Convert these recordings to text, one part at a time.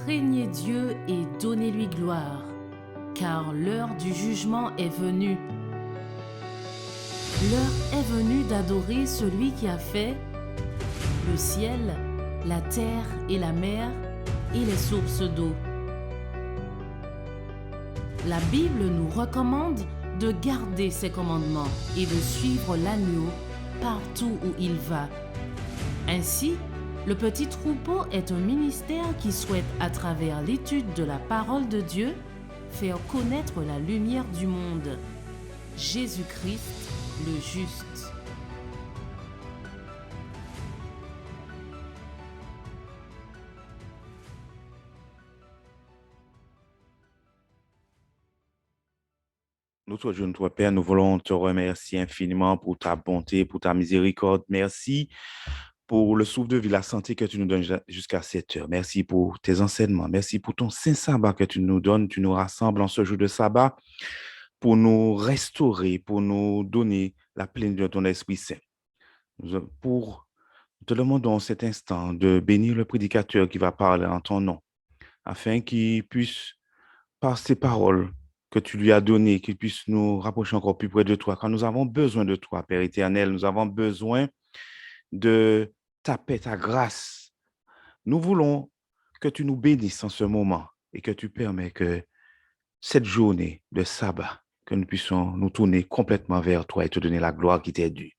Craignez Dieu et donnez-lui gloire, car l'heure du jugement est venue. L'heure est venue d'adorer celui qui a fait le ciel, la terre et la mer et les sources d'eau. La Bible nous recommande de garder ses commandements et de suivre l'agneau partout où il va. Ainsi, le petit troupeau est un ministère qui souhaite, à travers l'étude de la parole de Dieu, faire connaître la lumière du monde, Jésus-Christ, le juste. Notre Dieu, notre Père, nous voulons te remercier infiniment pour ta bonté, pour ta miséricorde. Merci pour le souffle de vie, la santé que tu nous donnes jusqu'à cette heure. Merci pour tes enseignements. Merci pour ton saint sabbat que tu nous donnes. Tu nous rassembles en ce jour de sabbat pour nous restaurer, pour nous donner la plénitude de ton Esprit Saint. Nous te demandons cet instant de bénir le prédicateur qui va parler en ton nom, afin qu'il puisse, par ses paroles, que tu lui as donné, qu'il puisse nous rapprocher encore plus près de toi, car nous avons besoin de toi, Père éternel. Nous avons besoin de ta paix, ta grâce. Nous voulons que tu nous bénisses en ce moment et que tu permets que cette journée de sabbat, que nous puissions nous tourner complètement vers toi et te donner la gloire qui t'est due.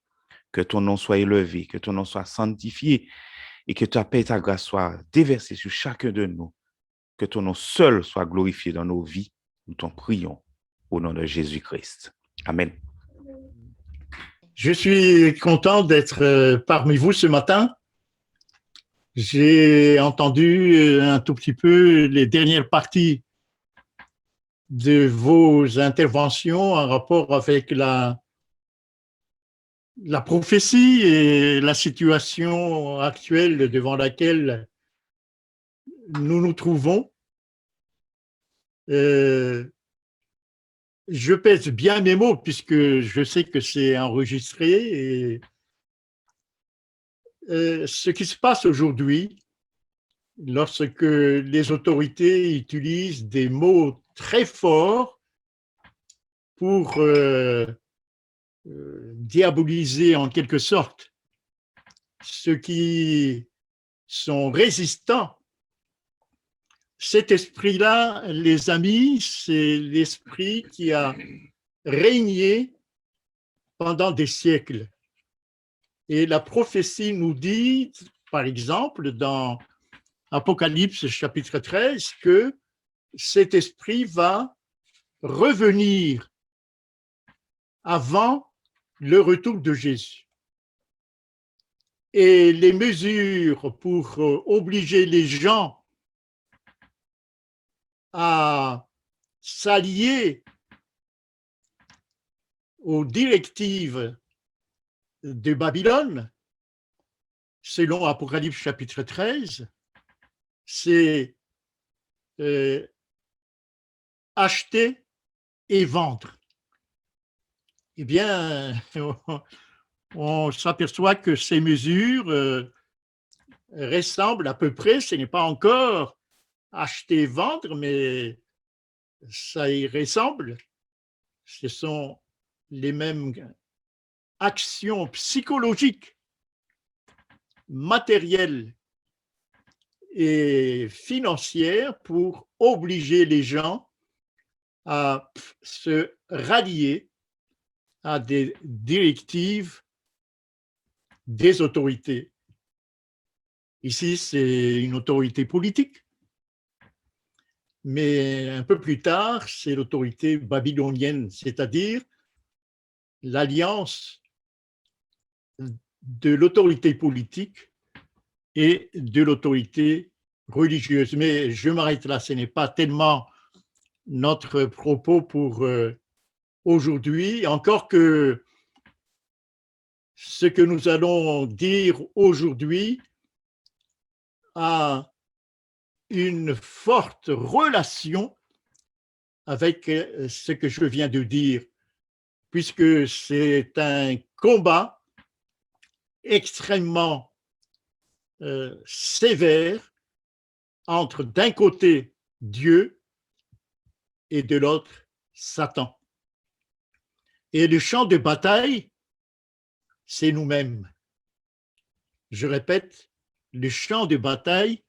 Que ton nom soit élevé, que ton nom soit sanctifié et que ta paix et ta grâce soient déversées sur chacun de nous. Que ton nom seul soit glorifié dans nos vies. Nous t'en prions au nom de Jésus-Christ. Amen. Je suis content d'être parmi vous ce matin. J'ai entendu un tout petit peu les dernières parties de vos interventions en rapport avec la prophétie et la situation actuelle devant laquelle nous nous trouvons. Je pèse bien mes mots puisque je sais que c'est enregistré et ce qui se passe aujourd'hui, lorsque les autorités utilisent des mots très forts pour diaboliser en quelque sorte ceux qui sont résistants. Cet esprit-là, les amis, c'est l'esprit qui a régné pendant des siècles. Et la prophétie nous dit, par exemple, dans Apocalypse chapitre 13, que cet esprit va revenir avant le retour de Jésus. Et les mesures pour obliger les gens à s'allier aux directives de Babylone, selon Apocalypse chapitre 13, c'est acheter et vendre. Eh bien, on s'aperçoit que ces mesures ressemblent à peu près, ce n'est pas encore acheter et vendre, mais ça y ressemble. Ce sont les mêmes actions psychologiques, matérielles et financières pour obliger les gens à se rallier à des directives des autorités. Ici, c'est une autorité politique, mais un peu plus tard, c'est l'autorité babylonienne, c'est-à-dire l'alliance de l'autorité politique et de l'autorité religieuse. Mais je m'arrête là, ce n'est pas tellement notre propos pour aujourd'hui, encore que ce que nous allons dire aujourd'hui a une forte relation avec ce que je viens de dire, puisque c'est un combat extrêmement sévère entre d'un côté Dieu et de l'autre Satan. Et le champ de bataille, c'est nous-mêmes. Je répète, le champ de bataille,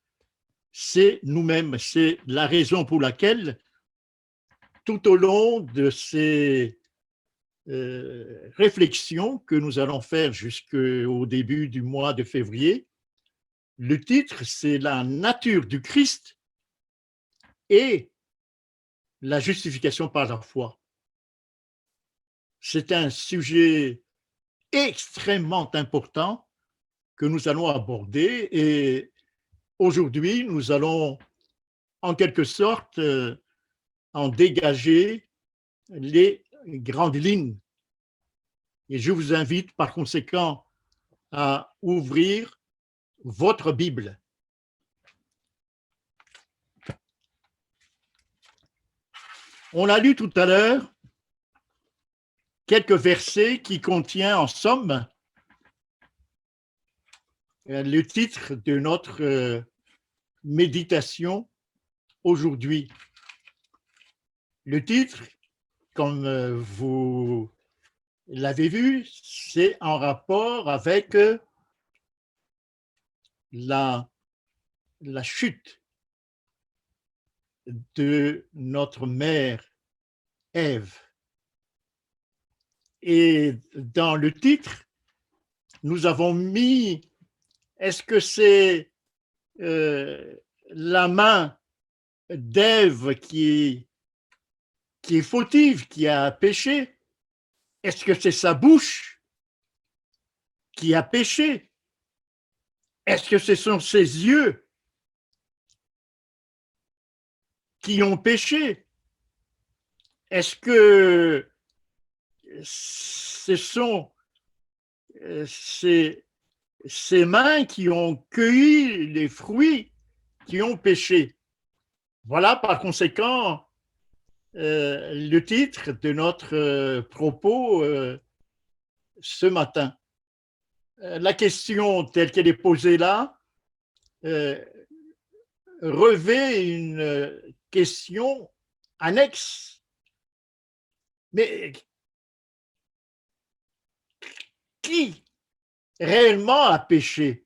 c'est nous-mêmes. C'est la raison pour laquelle, tout au long de ces réflexions que nous allons faire jusqu'au début du mois de février, le titre, c'est la nature du Christ et la justification par la foi. C'est un sujet extrêmement important que nous allons aborder et aujourd'hui, nous allons en quelque sorte en dégager les grandes lignes. Et je vous invite par conséquent à ouvrir votre Bible. On a lu tout à l'heure quelques versets qui contiennent en somme le titre de notre méditation aujourd'hui. Le titre, comme vous l'avez vu, c'est en rapport avec la chute de notre mère Ève. Et dans le titre, nous avons mis, est-ce que c'est la main d'Ève qui est fautive, qui a péché? Est-ce que c'est sa bouche qui a péché? Est-ce que ce sont ses yeux qui ont péché? Est-ce que ce sont ses mains qui ont cueilli les fruits qui ont péché? Voilà par conséquent le titre de notre propos ce matin. La question telle qu'elle est posée là revêt une question annexe. Mais qui réellement a péché?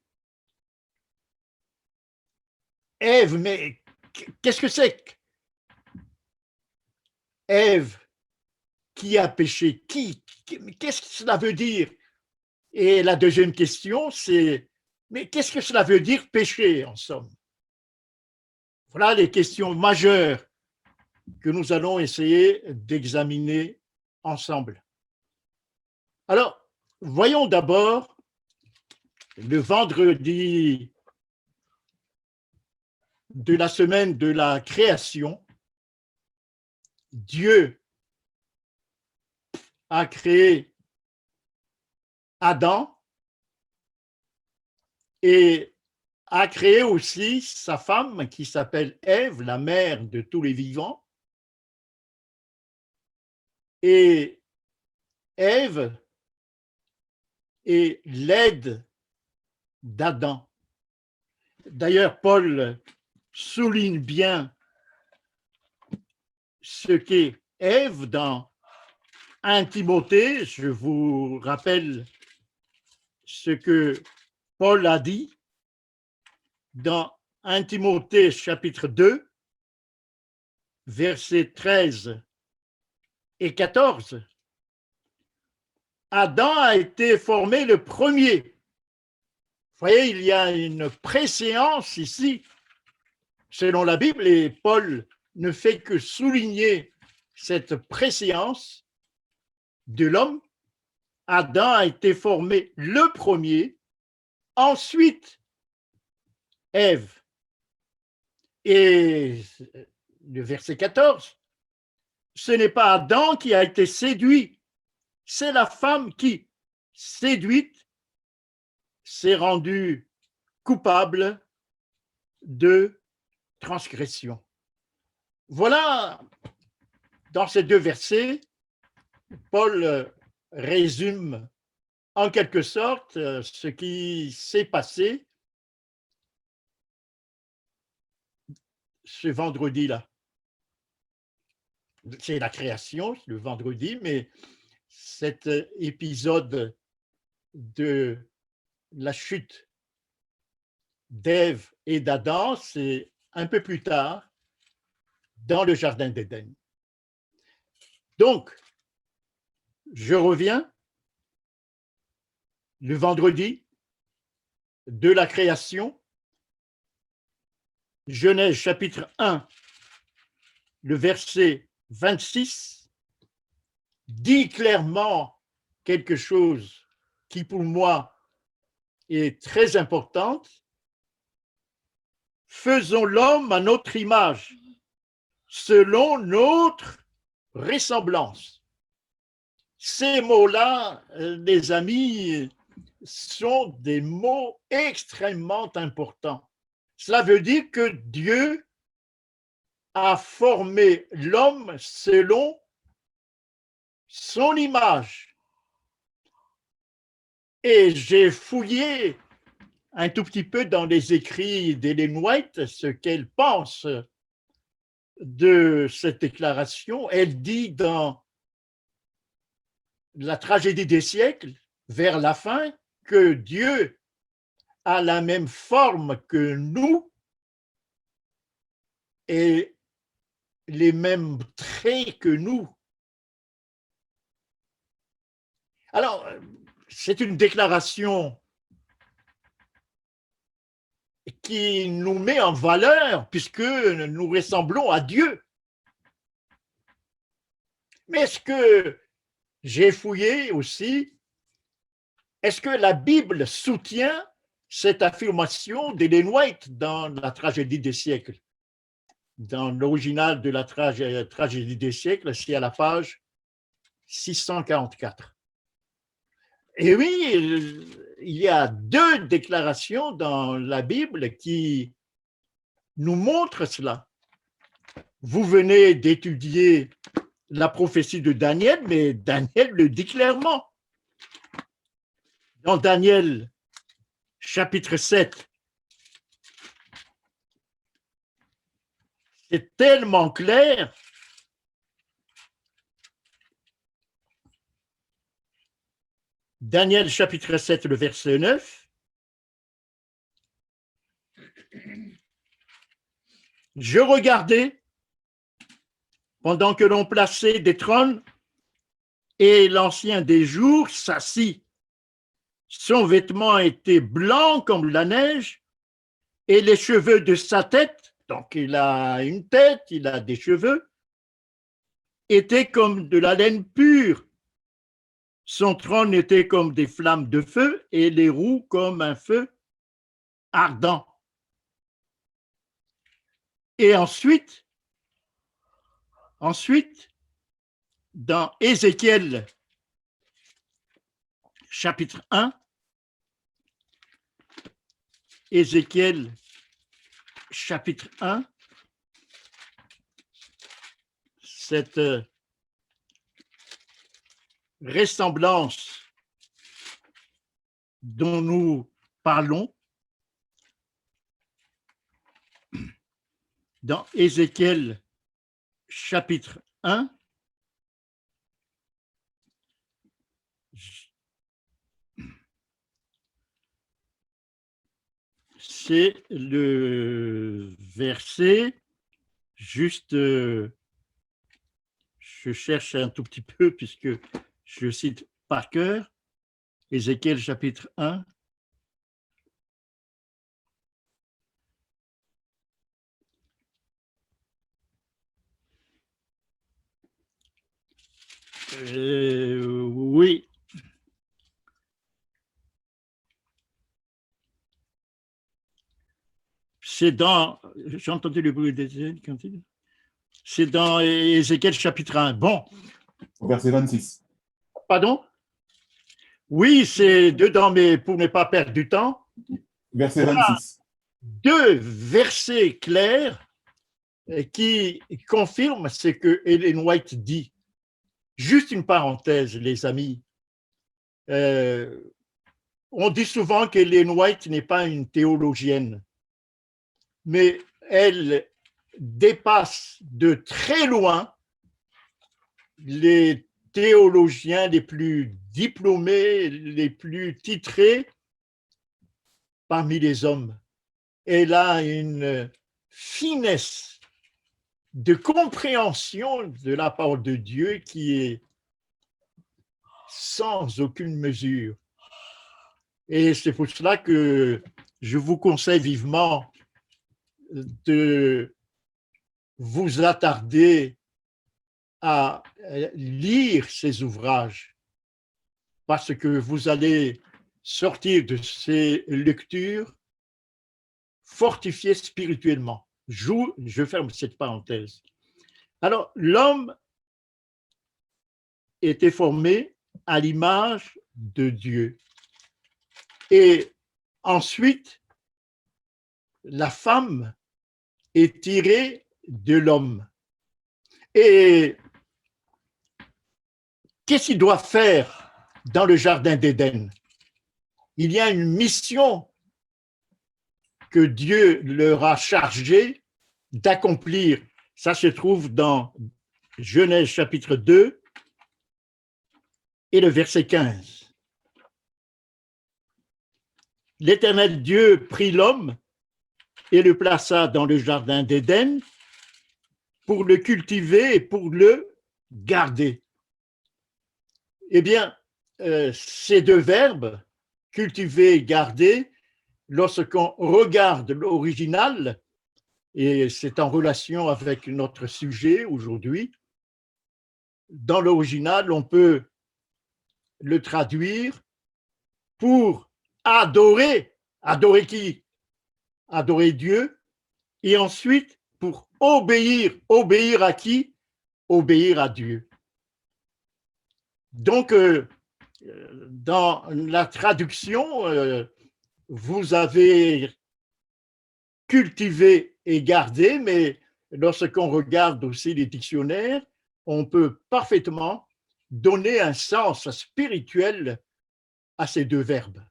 Ève, mais qu'est-ce que c'est que Ève qui a péché? Qu'est-ce que cela veut dire? Et la deuxième question, c'est, mais qu'est-ce que cela veut dire pécher en somme? Voilà les questions majeures que nous allons essayer d'examiner ensemble. Alors, voyons d'abord le vendredi de la semaine de la création. Dieu a créé Adam et a créé aussi sa femme qui s'appelle Ève, la mère de tous les vivants. Et Ève est l'aide d'Adam. D'ailleurs, Paul souligne bien ce qu'est Ève dans 1 Timothée. Je vous rappelle ce que Paul a dit dans 1 Timothée chapitre 2, versets 13 et 14. Adam a été formé le premier. Vous voyez, il y a une préséance ici, selon la Bible, et Paul ne fait que souligner cette préséance de l'homme. Adam a été formé le premier, ensuite Ève. Et le verset 14, ce n'est pas Adam qui a été séduit, c'est la femme qui, séduite, s'est rendue coupable de transgression. Voilà, dans ces deux versets, Paul résume en quelque sorte ce qui s'est passé ce vendredi-là. C'est la création, le vendredi, mais cet épisode de la chute d'Ève et d'Adam, c'est un peu plus tard dans le jardin d'Éden. Donc, je reviens, le vendredi de la création, Genèse chapitre 1, le verset 26, dit clairement quelque chose qui pour moi est très importante. Faisons l'homme à notre image, selon notre ressemblance. Ces mots-là, les amis, sont des mots extrêmement importants. Cela veut dire que Dieu a formé l'homme selon son image. Et j'ai fouillé un tout petit peu dans les écrits d'Ellen White ce qu'elle pense de cette déclaration. Elle dit dans la tragédie des siècles, vers la fin, que Dieu a la même forme que nous et les mêmes traits que nous. Alors, c'est une déclaration qui nous met en valeur puisque nous ressemblons à Dieu. Mais est-ce que j'ai fouillé aussi, est-ce que la Bible soutient cette affirmation d'Ellen White dans la tragédie des siècles? Dans l'original de la tragédie des siècles, c'est à la page 644. Et oui, il y a deux déclarations dans la Bible qui nous montrent cela. Vous venez d'étudier la prophétie de Daniel, mais Daniel le dit clairement. Dans Daniel, chapitre 7, c'est tellement clair. Daniel, chapitre 7, le verset 9. Je regardais pendant que l'on plaçait des trônes et l'ancien des jours s'assit. Son vêtement était blanc comme la neige et les cheveux de sa tête, donc il a une tête, il a des cheveux, étaient comme de la laine pure. Son trône était comme des flammes de feu et les roues comme un feu ardent. Et ensuite, dans Ézéchiel, chapitre 1, Ézéchiel, chapitre 1, cette ressemblance dont nous parlons, dans Ézéchiel, chapitre 1, c'est le verset, juste, je cherche un tout petit peu puisque je cite par cœur, Ézéchiel chapitre 1. Oui. C'est dans, j'ai entendu le bruit des cantiques. C'est dans Ézéchiel chapitre 1. Bon. Verset 26. Pardon? Oui, c'est dedans, mais pour ne pas perdre du temps. Verset 26. Deux versets clairs qui confirment ce que Ellen White dit. Juste une parenthèse, les amis. On dit souvent qu'Ellen White n'est pas une théologienne, mais elle dépasse de très loin les théologiens les plus diplômés, les plus titrés parmi les hommes. Elle a une finesse de compréhension de la parole de Dieu qui est sans aucune mesure. Et c'est pour cela que je vous conseille vivement de vous attarder à lire ces ouvrages, parce que vous allez sortir de ces lectures fortifié spirituellement. Je ferme cette parenthèse. Alors, l'homme était formé à l'image de Dieu. Et ensuite, la femme est tirée de l'homme. Et qu'est-ce qu'il doit faire dans le jardin d'Éden? Il y a une mission que Dieu leur a chargé d'accomplir. Ça se trouve dans Genèse chapitre 2 et le verset 15. L'Éternel Dieu prit l'homme et le plaça dans le jardin d'Éden pour le cultiver et pour le garder. Eh bien, ces deux verbes, cultiver et garder, lorsqu'on regarde l'original, et c'est en relation avec notre sujet aujourd'hui, dans l'original, on peut le traduire pour adorer. Adorer qui? Adorer Dieu. Et ensuite, pour obéir. Obéir à qui? Obéir à Dieu. Donc, dans la traduction, vous avez cultivé et gardé, mais lorsqu'on regarde aussi les dictionnaires, on peut parfaitement donner un sens spirituel à ces deux verbes.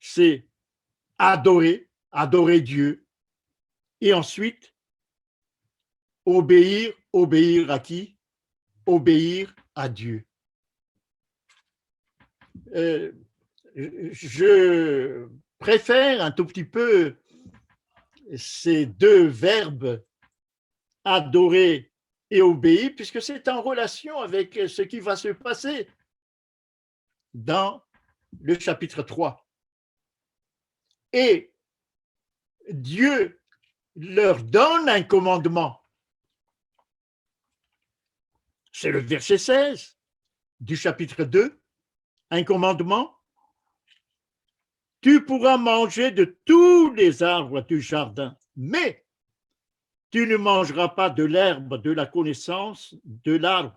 C'est adorer, adorer Dieu, et ensuite obéir, obéir à qui? Obéir à Dieu. Je préfère un tout petit peu ces deux verbes, adorer et obéir, puisque c'est en relation avec ce qui va se passer dans le chapitre 3. Et Dieu leur donne un commandement. C'est le verset 16 du chapitre 2, un commandement. Tu pourras manger de tous les arbres du jardin, mais tu ne mangeras pas de l'herbe de la connaissance, de l'arbre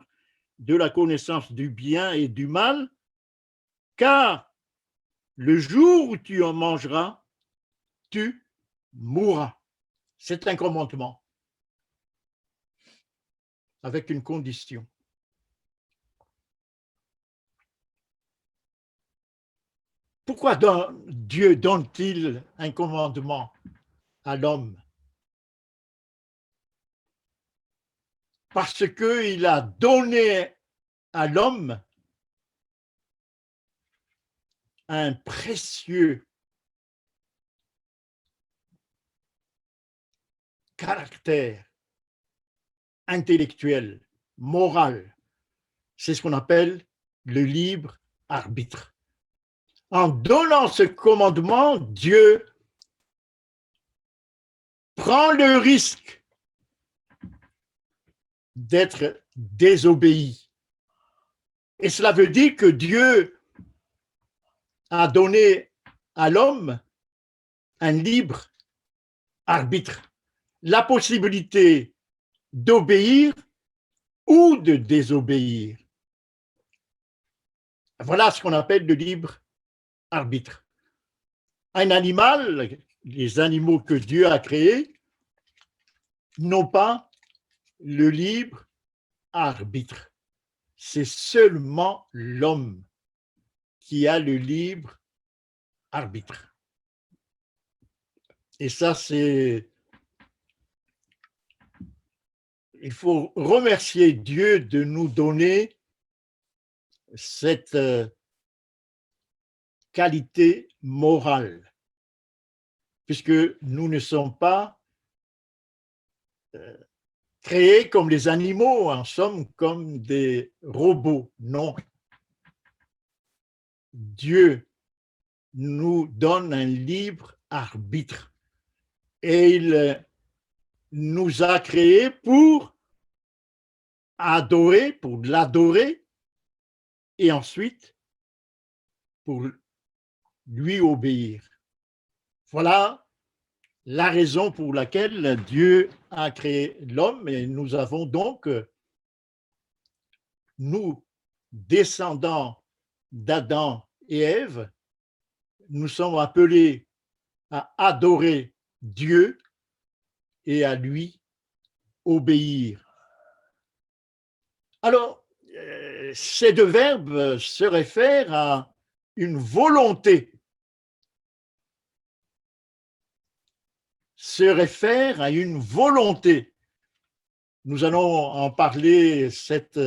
de la connaissance du bien et du mal, car le jour où tu en mangeras, tu mourras. C'est un commandement, avec une condition. Pourquoi Dieu donne-t-il un commandement à l'homme? Parce qu'il a donné à l'homme un précieux caractère intellectuel, moral. C'est ce qu'on appelle le libre arbitre. En donnant ce commandement, Dieu prend le risque d'être désobéi. Et cela veut dire que Dieu a donné à l'homme un libre arbitre, la possibilité d'obéir ou de désobéir. Voilà ce qu'on appelle le libre arbitre. Un animal, les animaux que Dieu a créés, n'ont pas le libre arbitre. C'est seulement l'homme qui a le libre arbitre. Et ça, c'est... Il faut remercier Dieu de nous donner cette qualité morale, puisque nous ne sommes pas créés comme les animaux, en somme comme des robots. Non. Dieu nous donne un libre arbitre et il nous a créés pour adorer, pour l'adorer et ensuite pour lui obéir. Voilà la raison pour laquelle Dieu a créé l'homme et nous avons donc, nous, descendants d'Adam et Ève, nous sommes appelés à adorer Dieu et à lui obéir. Alors, ces deux verbes se réfèrent à une volonté, se réfèrent à une volonté. Nous allons en parler cet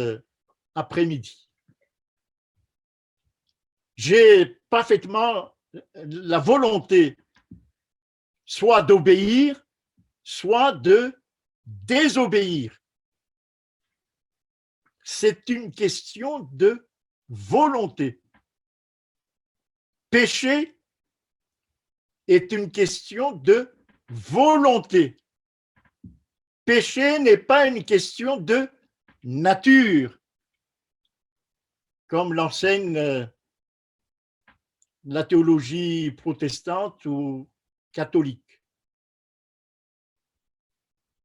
après-midi. J'ai parfaitement la volonté soit d'obéir, soit de désobéir. C'est une question de volonté. Pécher est une question de volonté. Péché n'est pas une question de nature, comme l'enseigne la théologie protestante ou catholique.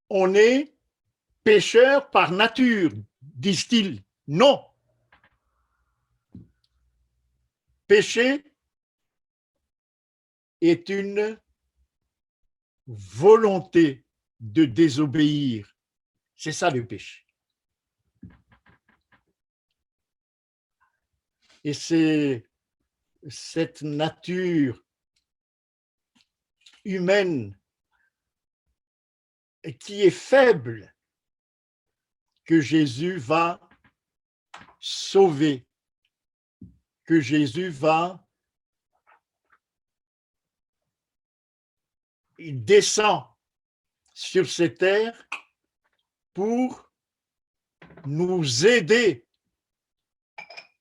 On est pécheur par nature, disent-ils. Non. Péché est une volonté de désobéir. C'est ça le péché. Et c'est cette nature humaine qui est faible que Jésus va sauver, que Jésus va, il descend sur cette terre pour nous aider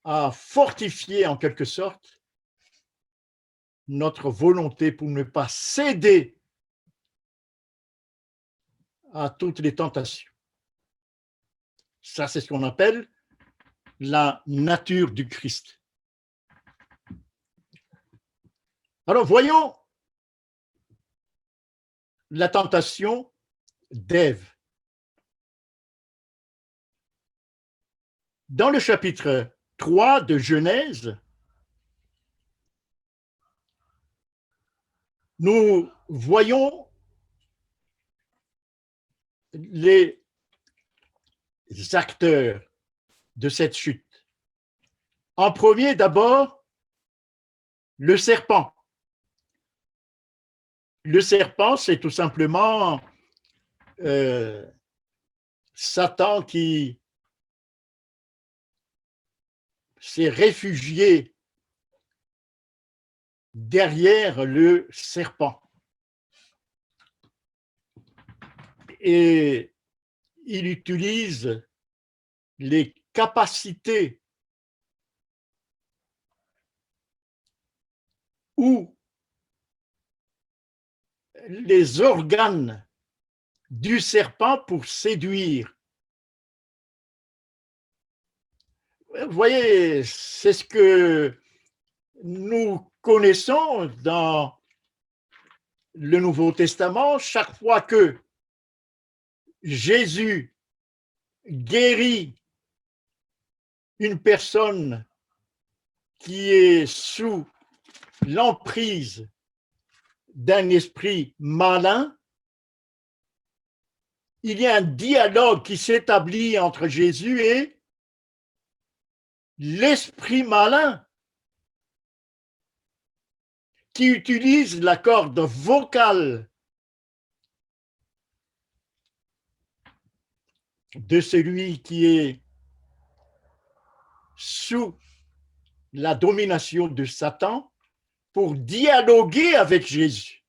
à fortifier en quelque sorte notre volonté pour ne pas céder à toutes les tentations. Ça, c'est ce qu'on appelle la nature du Christ. Alors, voyons la tentation d'Ève. Dans le chapitre 3 de Genèse, nous voyons les acteurs de cette chute. En premier, d'abord, le serpent. Le serpent, c'est tout simplement Satan qui s'est réfugié derrière le serpent. Et il utilise les capacités ou les organes du serpent pour séduire. Vous voyez, c'est ce que nous connaissons dans le Nouveau Testament. Chaque fois que Jésus guérit une personne qui est sous l'emprise d'un esprit malin, il y a un dialogue qui s'établit entre Jésus et l'esprit malin qui utilise la corde vocale de celui qui est sous la domination de Satan pour dialoguer avec Jésus.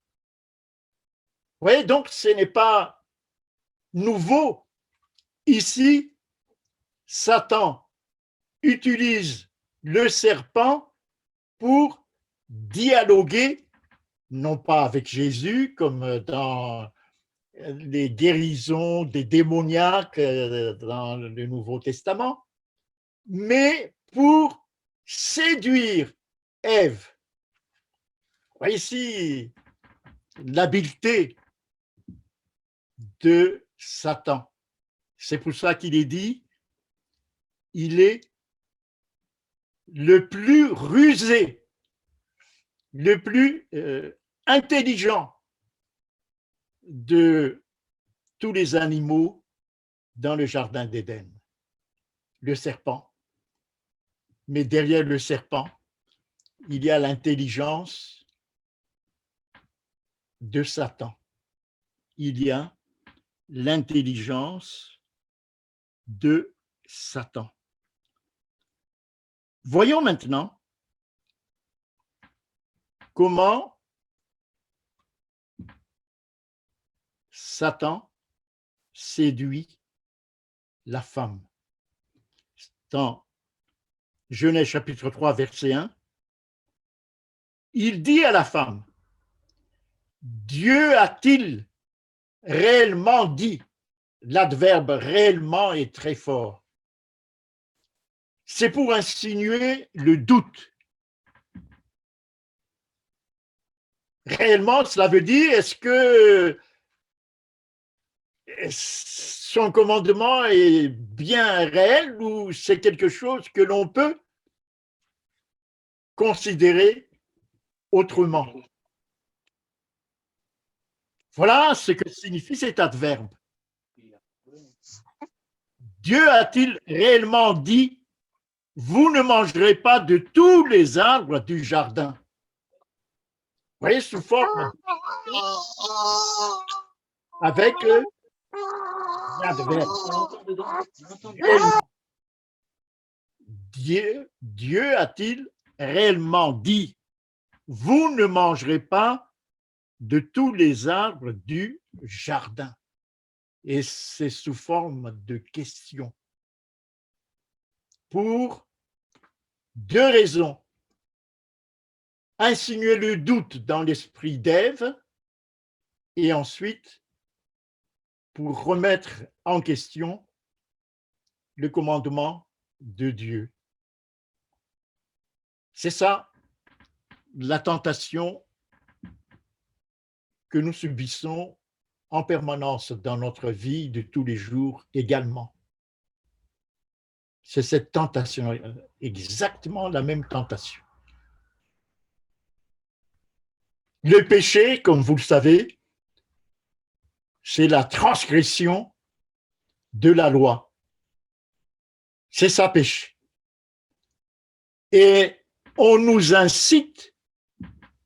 Vous voyez, donc ce n'est pas nouveau. Ici, Satan utilise le serpent pour dialoguer, non pas avec Jésus, comme dans les guérisons des démoniaques dans le Nouveau Testament, mais pour séduire Ève. Voyez ici l'habileté de Satan. C'est pour ça qu'il est dit, il est le plus rusé, le plus intelligent de tous les animaux dans le jardin d'Éden, le serpent. Mais derrière le serpent, il y a l'intelligence de Satan. Il y a l'intelligence de Satan. Voyons maintenant comment Satan séduit la femme. Dans Genèse chapitre 3, verset 1, il dit à la femme, Dieu a-t-il réellement dit? L'adverbe réellement est très fort. C'est pour insinuer le doute. Réellement, cela veut dire, est-ce que son commandement est bien réel ou c'est quelque chose que l'on peut considérer autrement? Voilà ce que signifie cet adverbe. Dieu a-t-il réellement dit, vous ne mangerez pas de tous les arbres du jardin? Vous voyez, sous forme avec l'adverbe. Dieu a-t-il réellement dit, vous ne mangerez pas de tous les arbres du jardin? Et c'est sous forme de question. Pour deux raisons. Insinuer le doute dans l'esprit d'Ève et ensuite pour remettre en question le commandement de Dieu. C'est ça la tentation que nous subissons en permanence dans notre vie de tous les jours également. C'est cette tentation, exactement la même tentation. Le péché, comme vous le savez, c'est la transgression de la loi. C'est ça, péché. Et on nous incite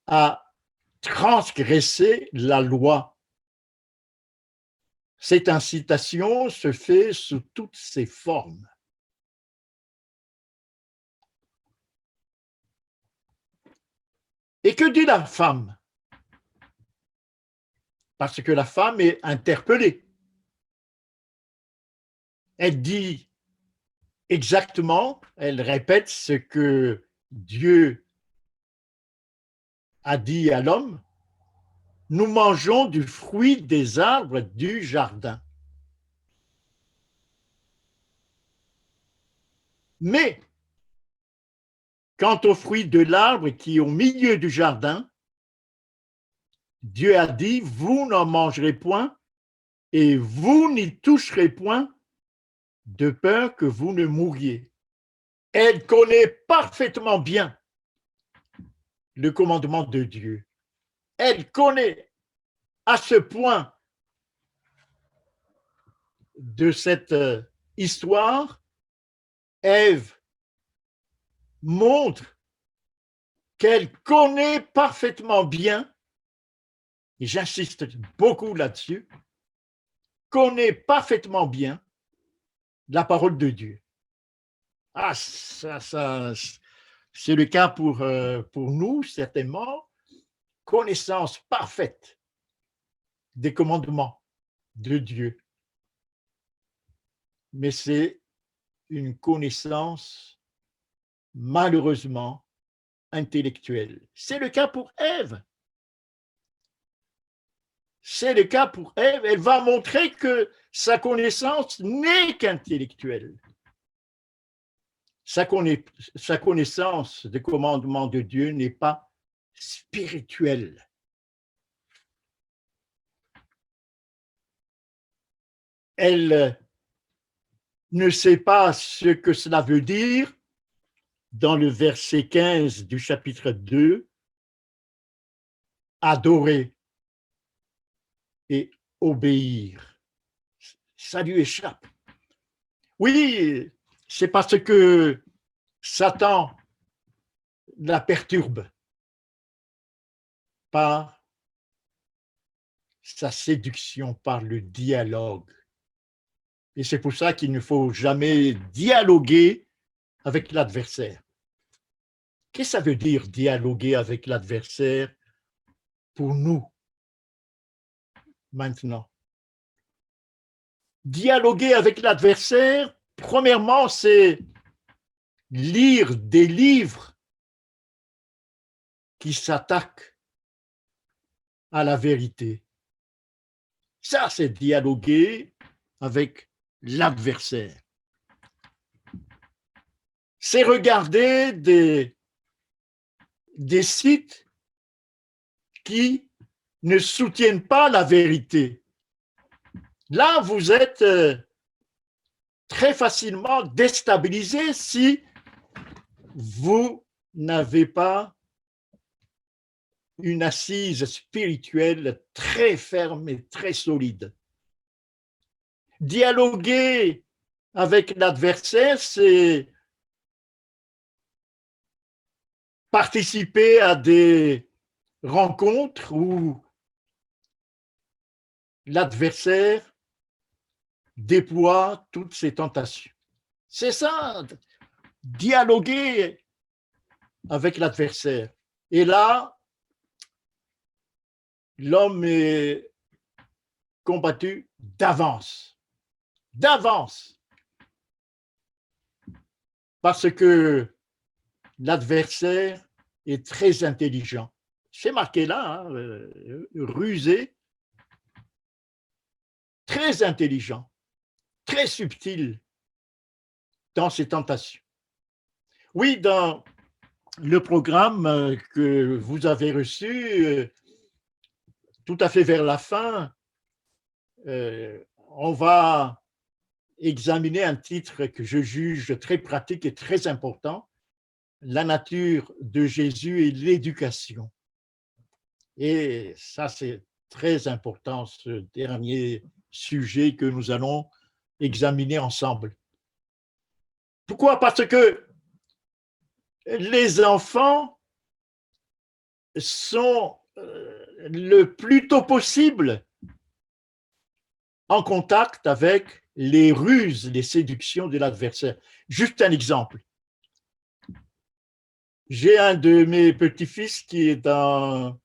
à transgresser la loi. Cette incitation se fait sous toutes ses formes. Et que dit la femme? Parce que la femme est interpellée. Elle dit exactement, elle répète ce que Dieu a dit à l'homme, nous mangeons du fruit des arbres du jardin. Mais, quant au fruit de l'arbre qui est au milieu du jardin, Dieu a dit, vous n'en mangerez point et vous n'y toucherez point de peur que vous ne mouriez. Elle connaît parfaitement bien le commandement de Dieu. Elle connaît à ce point de cette histoire, Ève montre qu'elle connaît parfaitement bien, et j'insiste beaucoup là-dessus, connaît parfaitement bien la parole de Dieu. Ah, ça, c'est le cas pour nous, certainement. Connaissance parfaite des commandements de Dieu. Mais c'est une connaissance, malheureusement, intellectuelle. C'est le cas pour Ève. C'est le cas pour Ève. Elle va montrer que sa connaissance n'est qu'intellectuelle. Sa connaissance des commandements de Dieu n'est pas spirituelle. Elle ne sait pas ce que cela veut dire dans le verset 15 du chapitre 2, adorer et obéir. Ça lui échappe. Oui, c'est parce que Satan la perturbe par sa séduction, par le dialogue. Et c'est pour ça qu'il ne faut jamais dialoguer avec l'adversaire. Qu'est-ce que ça veut dire dialoguer avec l'adversaire pour nous maintenant? Dialoguer avec l'adversaire, premièrement, c'est lire des livres qui s'attaquent à la vérité. Ça, c'est dialoguer avec l'adversaire. C'est regarder des sites qui ne soutiennent pas la vérité. Là, vous êtes très facilement déstabilisé si vous n'avez pas une assise spirituelle très ferme et très solide. Dialoguer avec l'adversaire, c'est participer à des rencontres où l'adversaire déploie toutes ses tentations. C'est ça, dialoguer avec l'adversaire. Et là, l'homme est combattu d'avance. D'avance. Parce que l'adversaire est très intelligent. C'est marqué là, hein, rusé, très intelligent, très subtil dans ses tentations. Oui, dans le programme que vous avez reçu, tout à fait vers la fin, on va examiner un titre que je juge très pratique et très important, la nature de Jésus et l'éducation. Et ça, c'est très important, ce dernier sujet que nous allons examiner ensemble. Pourquoi? Parce que les enfants sont le plus tôt possible en contact avec les ruses, les séductions de l'adversaire. Juste un exemple. J'ai un de mes petits-fils qui est dans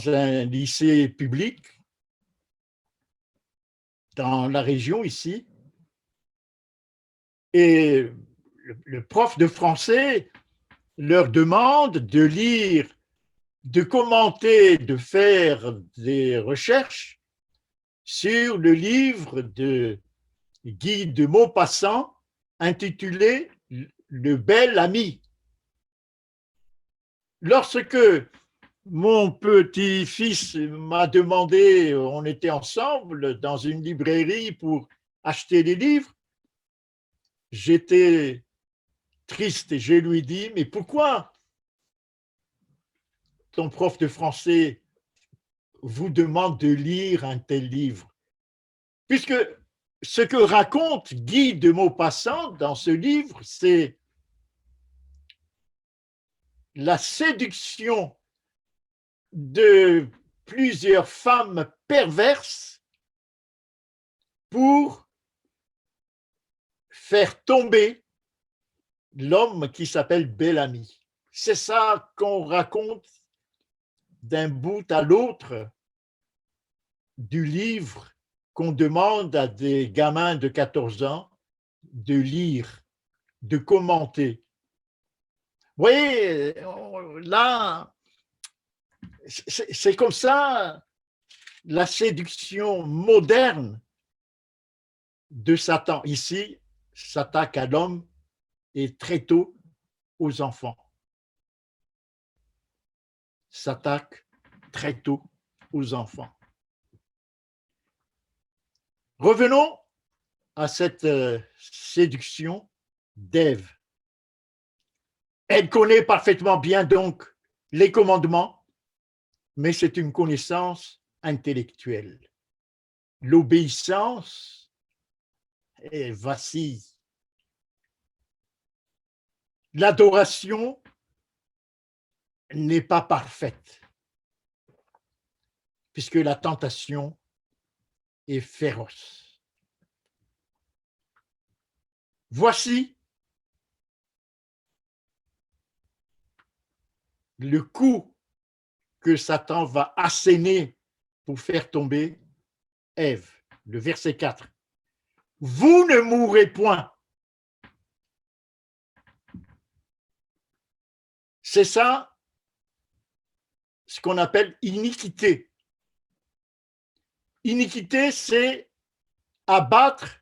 un lycée public dans la région ici, et le prof de français leur demande de lire, de commenter, de faire des recherches sur le livre de Guy de Maupassant intitulé « Le bel ami ». Lorsque mon petit-fils m'a demandé, on était ensemble dans une librairie pour acheter des livres, j'étais triste et je lui dis, mais pourquoi ton prof de français vous demande de lire un tel livre? Puisque ce que raconte Guy de Maupassant dans ce livre, c'est la séduction de plusieurs femmes perverses pour faire tomber l'homme qui s'appelle Bel-Ami. C'est ça qu'on raconte d'un bout à l'autre du livre qu'on demande à des gamins de 14 ans de lire, de commenter. Vous voyez, là, c'est comme ça la séduction moderne de Satan. Ici, s'attaque à l'homme et très tôt aux enfants. S'attaque très tôt aux enfants. Revenons à cette séduction d'Ève. Elle connaît parfaitement bien donc les commandements, mais c'est une connaissance intellectuelle. L'obéissance vacille. L'adoration n'est pas parfaite, puisque la tentation est féroce. Voici le coup que Satan va asséner pour faire tomber Ève. Le verset 4. Vous ne mourrez point. C'est ça ce qu'on appelle iniquité. Iniquité, c'est abattre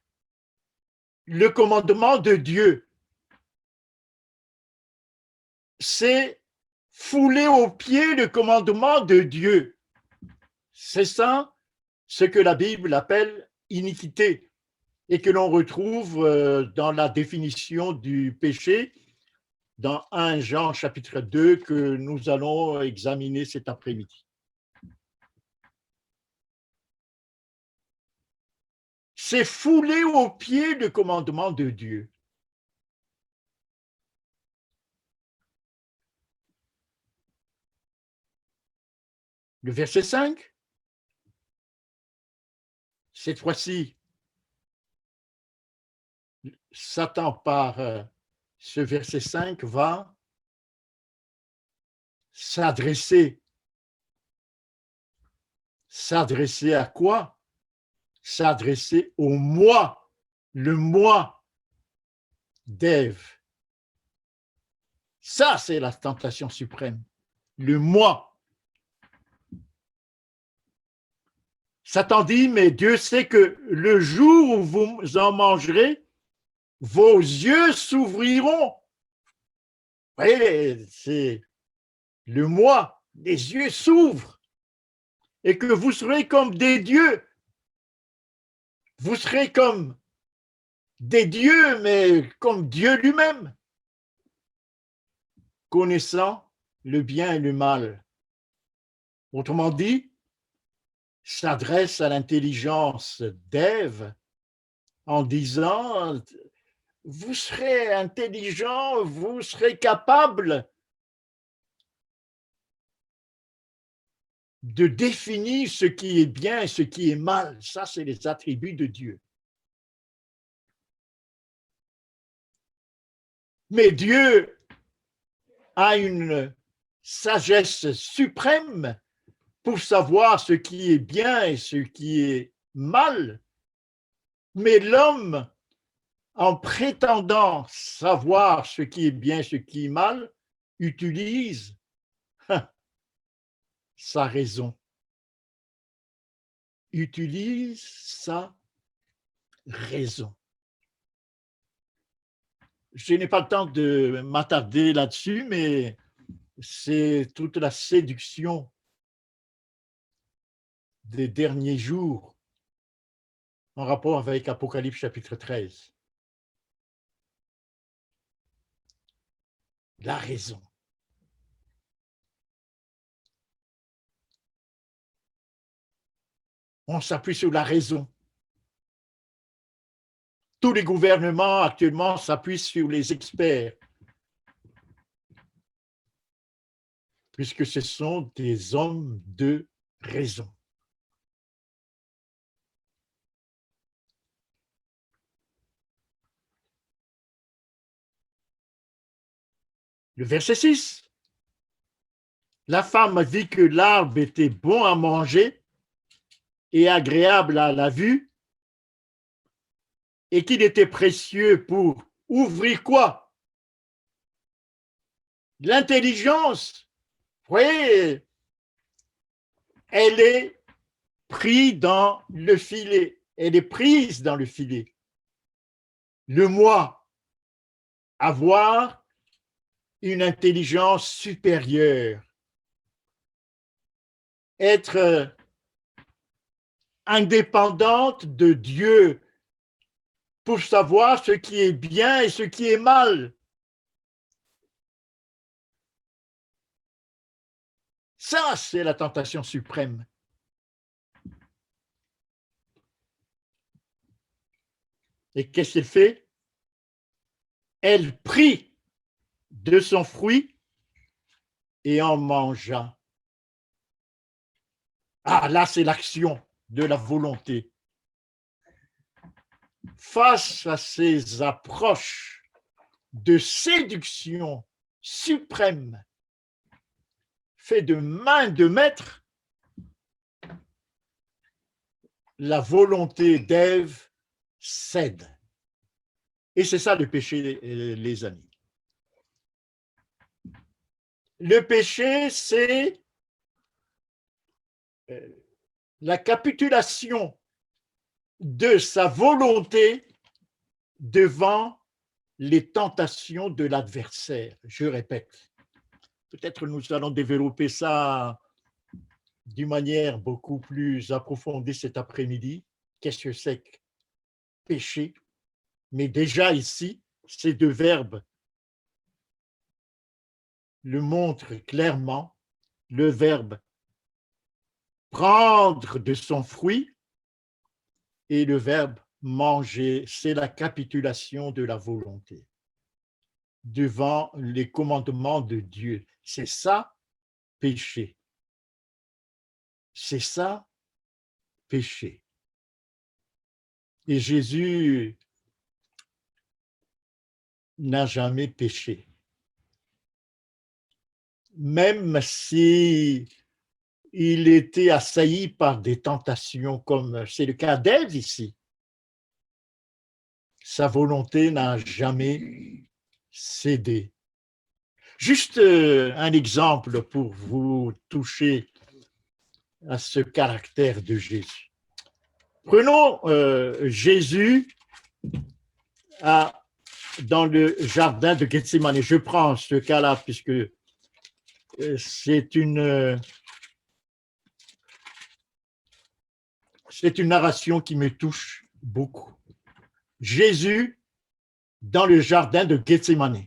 le commandement de Dieu. C'est fouler aux pieds le commandement de Dieu. C'est ça ce que la Bible appelle iniquité et que l'on retrouve dans la définition du péché dans 1 Jean chapitre 2 que nous allons examiner cet après-midi. C'est fouler aux pieds le commandement de Dieu. Le verset 5, cette fois-ci, Satan par ce verset 5 va s'adresser. S'adresser à quoi? S'adresser au moi, le moi d'Ève. Ça, c'est la tentation suprême, le moi. Satan dit, mais Dieu sait que le jour où vous en mangerez, vos yeux s'ouvriront. Vous voyez, c'est le moi, les yeux s'ouvrent et que vous serez comme des dieux. Vous serez comme des dieux, mais comme Dieu lui-même, connaissant le bien et le mal. Autrement dit, s'adresse à l'intelligence d'Ève en disant, vous serez intelligent, vous serez capable de définir ce qui est bien et ce qui est mal. Ça, c'est les attributs de Dieu. Mais Dieu a une sagesse suprême pour savoir ce qui est bien et ce qui est mal. Mais l'homme, en prétendant savoir ce qui est bien et ce qui est mal, utilise sa raison. Utilise sa raison. Je n'ai pas le temps de m'attarder là-dessus, mais c'est toute la séduction des derniers jours en rapport avec Apocalypse chapitre 13. La raison. On s'appuie sur la raison. Tous les gouvernements actuellement s'appuient sur les experts, puisque ce sont des hommes de raison. Le verset 6. La femme vit que l'arbre était bon à manger et agréable à la vue et qu'il était précieux pour ouvrir quoi? L'intelligence. Vous voyez, elle est prise dans le filet. Elle est prise dans le filet. Le moi, avoir une intelligence supérieure, être indépendante de Dieu pour savoir ce qui est bien et ce qui est mal. Ça, c'est la tentation suprême. Et qu'est-ce qu'elle fait? Elle prit de son fruit et en mangea. Ah, là, c'est l'action de la volonté. Face à ces approches de séduction suprême, fait de main de maître, la volonté d'Ève cède. Et c'est ça le péché, les amis. Le péché, c'est la capitulation de sa volonté devant les tentations de l'adversaire. Je répète, peut-être nous allons développer ça d'une manière beaucoup plus approfondie cet après-midi. Qu'est-ce que c'est que péché? Mais déjà ici, ces deux verbes le montrent clairement. Le verbe prendre de son fruit et le verbe manger, c'est la capitulation de la volonté devant les commandements de Dieu. C'est ça, péché. C'est ça, péché. Et Jésus n'a jamais péché. Même si il était assailli par des tentations, comme c'est le cas d'Ève ici, sa volonté n'a jamais cédé. Juste un exemple pour vous toucher à ce caractère de Jésus. Prenons Jésus dans le jardin de Gethsémane. Je prends ce cas-là puisque c'est une narration qui me touche beaucoup. Jésus dans le jardin de Gethsémane.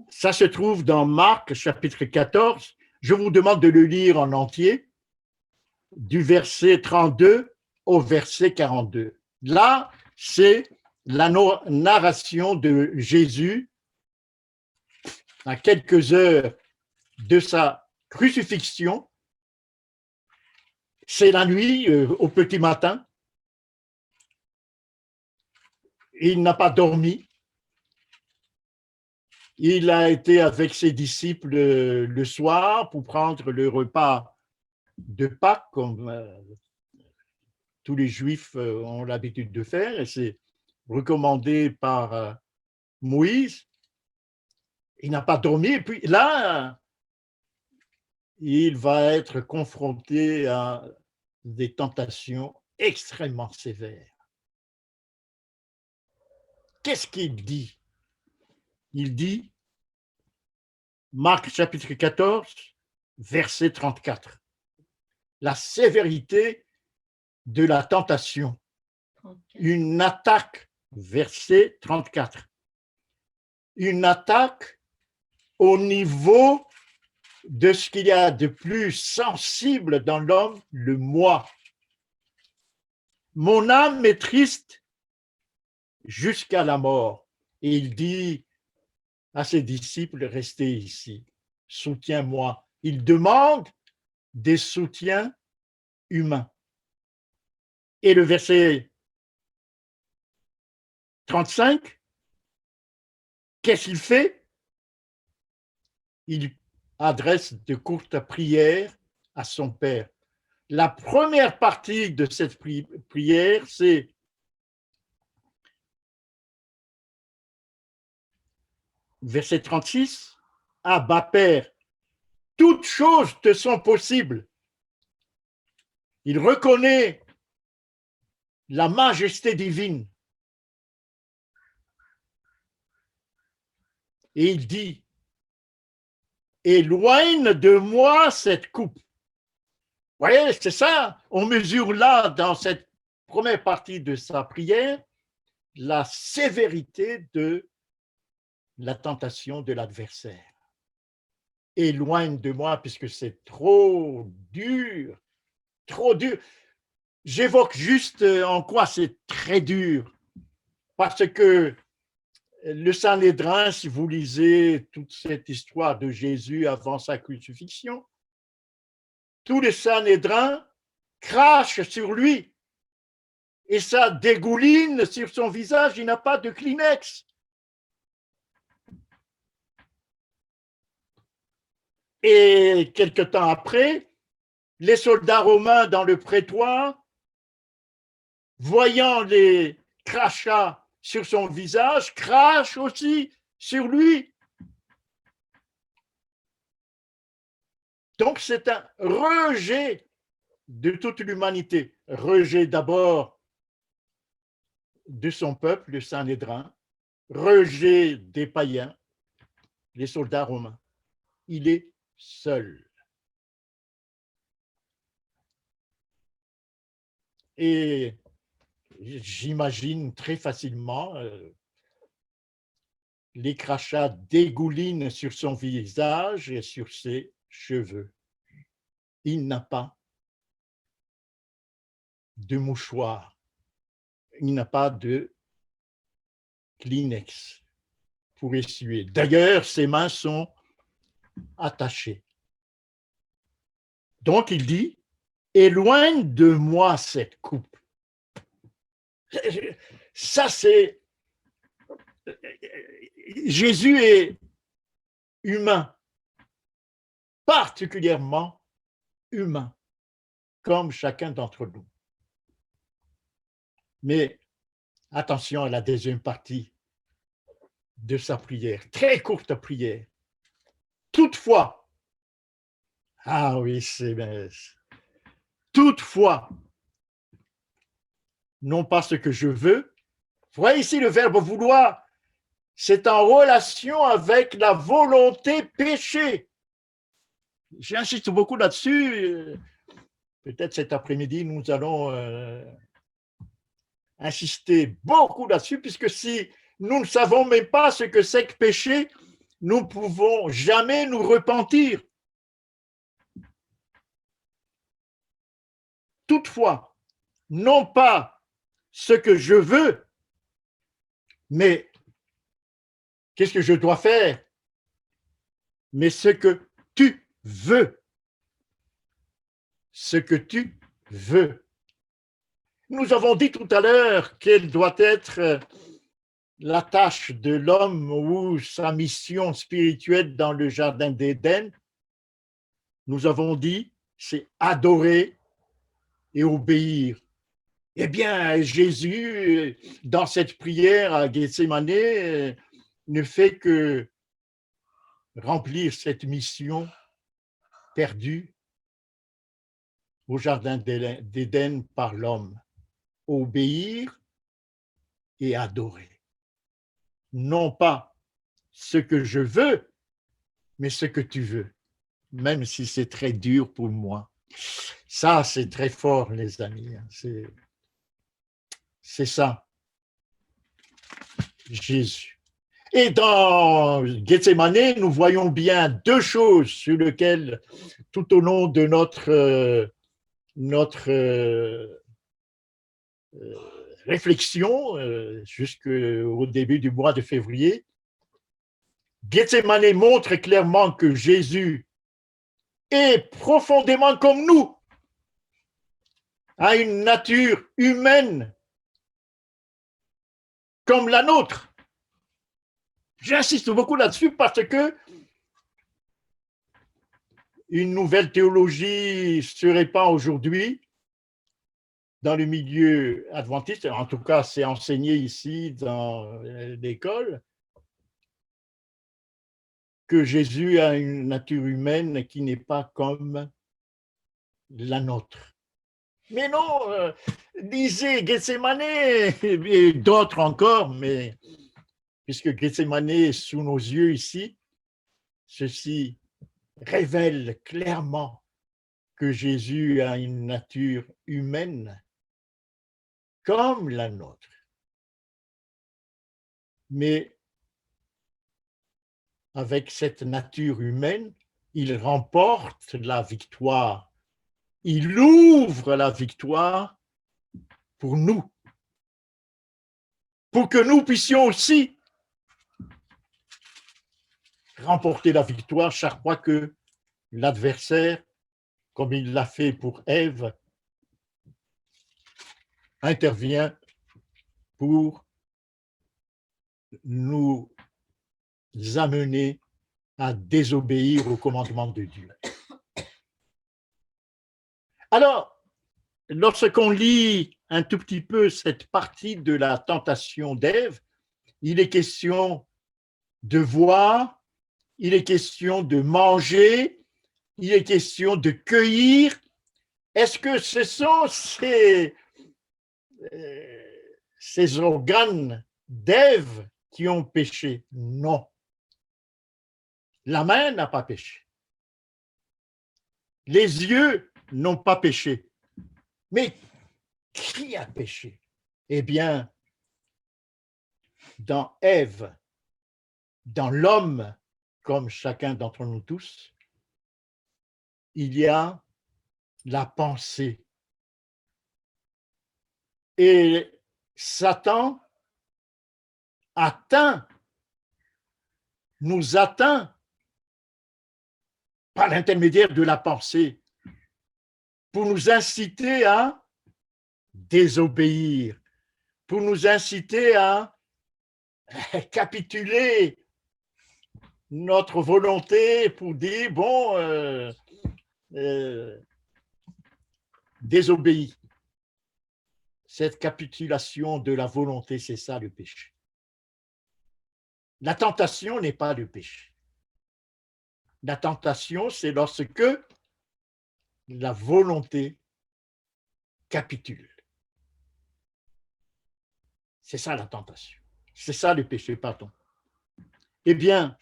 Ça se trouve dans Marc, chapitre 14. Je vous demande de le lire en entier, du verset 32 au verset 42. Là, c'est la narration de Jésus à quelques heures de sa crucifixion. C'est la nuit, au petit matin. Il n'a pas dormi. Il a été avec ses disciples le soir pour prendre le repas de Pâques, comme tous les Juifs ont l'habitude de faire, et c'est recommandé par Moïse. Il n'a pas dormi, et puis là, il va être confronté à des tentations extrêmement sévères. Qu'est-ce qu'il dit? Il dit, Marc chapitre 14, verset 34, la sévérité de la tentation, une attaque, verset 34, une attaque au niveau de ce qu'il y a de plus sensible dans l'homme, le moi. Mon âme est triste jusqu'à la mort. Et il dit à ses disciples, restez ici, soutiens-moi. Il demande des soutiens humains. Et le verset 35, qu'est-ce qu'il fait? Il adresse de courtes prières à son Père. La première partie de cette prière, c'est verset 36, Abba Père, toutes choses te sont possibles. Il reconnaît la majesté divine. Et il dit, éloigne de moi cette coupe. Vous voyez, c'est ça, on mesure là, dans cette première partie de sa prière, la sévérité de la tentation de l'adversaire. Éloigne de moi, puisque c'est trop dur, trop dur. J'évoque juste en quoi c'est très dur, parce que le Sanhédrin, si vous lisez toute cette histoire de Jésus avant sa crucifixion, tout le Sanhédrin crache sur lui et ça dégouline sur son visage, il n'a pas de Kleenex. Et quelque temps après, les soldats romains dans le prétoire, voyant les crachats sur son visage, crachent aussi sur lui. Donc c'est un rejet de toute l'humanité. Rejet d'abord de son peuple, le Sanhédrin, rejet des païens, les soldats romains. Il est seul. Et j'imagine très facilement les crachats dégoulinent sur son visage et sur ses cheveux. Il n'a pas de mouchoir, il n'a pas de Kleenex pour essuyer. D'ailleurs, ses mains sont attachées. Donc il dit, éloigne de moi cette coupe. Ça, c'est... Jésus est humain, particulièrement humain, comme chacun d'entre nous. Mais attention à la deuxième partie de sa prière, très courte prière. Toutefois, ah oui, c'est bien. Toutefois, non pas ce que je veux. Vous voyez ici le verbe vouloir, c'est en relation avec la volonté péchée. J'insiste beaucoup là-dessus. Peut-être cet après-midi, nous allons insister beaucoup là-dessus, puisque si nous ne savons même pas ce que c'est que péché, nous ne pouvons jamais nous repentir. Toutefois, non pas ce que je veux, mais qu'est-ce que je dois faire? Mais ce que tu veux. Ce que tu veux. Nous avons dit tout à l'heure quelle doit être la tâche de l'homme ou sa mission spirituelle dans le jardin d'Éden. Nous avons dit, c'est adorer et obéir. Eh bien, Jésus, dans cette prière à Gethsémanée, ne fait que remplir cette mission perdue au jardin d'Éden par l'homme. Obéir et adorer. Non pas ce que je veux, mais ce que tu veux, même si c'est très dur pour moi. Ça, c'est très fort, les amis. C'est ça, Jésus. Et dans Gethsémanée, nous voyons bien deux choses sur lesquelles, tout au long de notre réflexion, jusqu'au début du mois de février, Gethsémanée montre clairement que Jésus est profondément comme nous, a une nature humaine comme la nôtre. J'insiste beaucoup là-dessus parce que une nouvelle théologie se répand aujourd'hui dans le milieu adventiste, en tout cas c'est enseigné ici dans l'école, que Jésus a une nature humaine qui n'est pas comme la nôtre. Mais non, lisez Gethsemane et d'autres encore, mais puisque Gethsemane est sous nos yeux ici, ceci révèle clairement que Jésus a une nature humaine comme la nôtre. Mais avec cette nature humaine, il remporte la victoire. Il ouvre la victoire pour nous, pour que nous puissions aussi remporter la victoire chaque fois que l'adversaire, comme il l'a fait pour Ève, intervient pour nous amener à désobéir au commandement de Dieu. Alors, lorsqu'on lit un tout petit peu cette partie de la tentation d'Ève, il est question de voir, il est question de manger, il est question de cueillir. Est-ce que ce sont ces organes d'Ève qui ont péché? Non. La main n'a pas péché. Les yeux n'ont pas péché. Mais qui a péché? Eh bien, dans Ève, dans l'homme, comme chacun d'entre nous tous, il y a la pensée. Et Satan nous atteint par l'intermédiaire de la pensée pour nous inciter à désobéir, pour nous inciter à capituler notre volonté pour dire, bon, désobéis. Cette capitulation de la volonté, c'est ça le péché. La tentation n'est pas le péché. La tentation, c'est lorsque la volonté capitule. C'est ça la tentation. C'est ça le péché, pardon. Eh bien,